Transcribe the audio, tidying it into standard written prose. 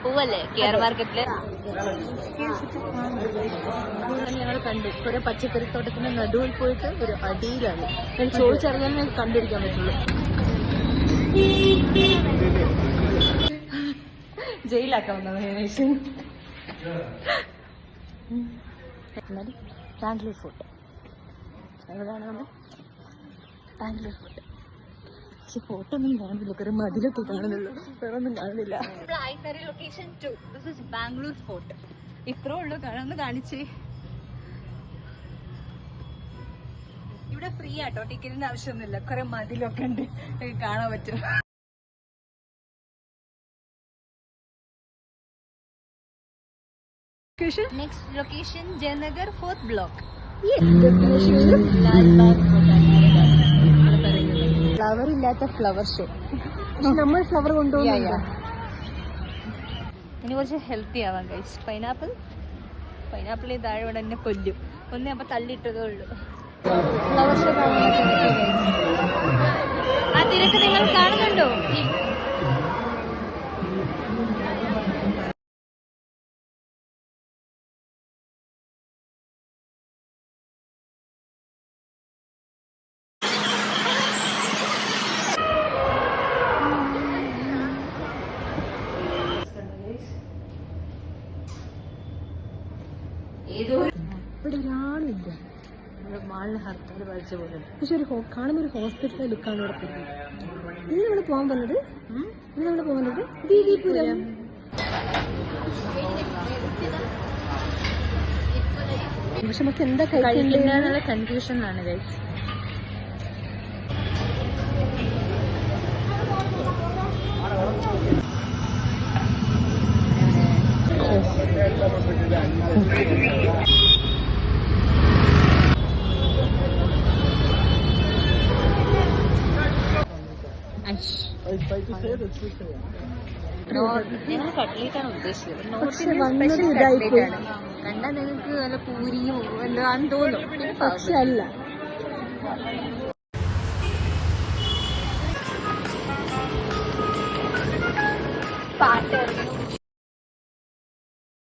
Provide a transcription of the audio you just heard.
പോവല്ലേ കെയർ മാർക്കറ്റില്. ഞങ്ങൾ കണ്ടു കുറെ പച്ചക്കറിത്തോട്ടത്തിന്റെ നടുവിൽ പോയിട്ട് ഒരു അടിയിലാണ്. ഞാൻ ചോദിച്ചറിയാൻ കണ്ടിരിക്കാൻ പറ്റുള്ളൂ. ജയിലാക്കാൻ വന്നത് ബാംഗ്ലൂർ ഫോർട്ട്. എവിടെയാണ് നമ്മൾ? ബാംഗ്ലൂർ ഫോർട്ട്. പക്ഷെ ഫോട്ടോ ഒന്നും കാണുന്നില്ല, കുറെ മതിലൊക്കെ കാണുന്നുള്ളൂ, വേറെ ഒന്നും കാണുന്നില്ല. Location 2. This is Bangalore fort. ഇത്രേ ഉള്ളൂ, കാണാൻ കാണിച്ചേ. ഇവിടെ ഫ്രീ ആട്ടോ, ടിക്കറ്റിന്റെ ആവശ്യമൊന്നുമില്ല. കുറെ മതിലൊക്കെ ഉണ്ട്, കാണാൻ പറ്റും. Next location, Jayanagar 4th block. Yes, destination is Lalbagh Botanical Garden. Flower ഇല്ലാത്ത ഫ്ലവർ ഷോ. നമ്മൾ ഫ്ലവർ കൊണ്ടുപോകുന്നില്ല. ഇനി കുറച്ച് ഹെൽത്തി ആവാം ഗൈസ്. പൈനാപ്പിൾ താഴെ ഇവിടെ എന്നെ കൊല്ലും. ഒന്നേ അപ്പൊ തള്ളിയിട്ടതേ ഉള്ളൂ. ഫ്ലവർ ഷോ ആ തിരക്ക് നിങ്ങൾ കാണുന്നുണ്ടോ? ഇവിടെ ഒരാളില്ല. മാളിന് ഹർത്താൽ വായിച്ച പോലെ. പക്ഷെ കാണുന്ന ഒരു ഹോസ്പിറ്റലിലെ ലുക്കാണ് ഇവിടെ തരുന്നത്. ഇന്ന് നമ്മൾ പോകാൻ പോകുന്നത് ബീവിപുരം. പക്ഷെ നമുക്ക് എന്താ കഴിക്കേണ്ടതെന്നുള്ള കൺഫ്യൂഷനിലാണ് ഗൈസ്. ഞങ്ങൾ കട്ട്ലേറ്റാണ് ഉദ്ദേശിച്ചത്. കണ്ടാൽ നിങ്ങൾക്ക് നല്ല പൂരിയും എന്താന്ന് തോന്നും, പക്ഷെ അല്ല. പാട്ട്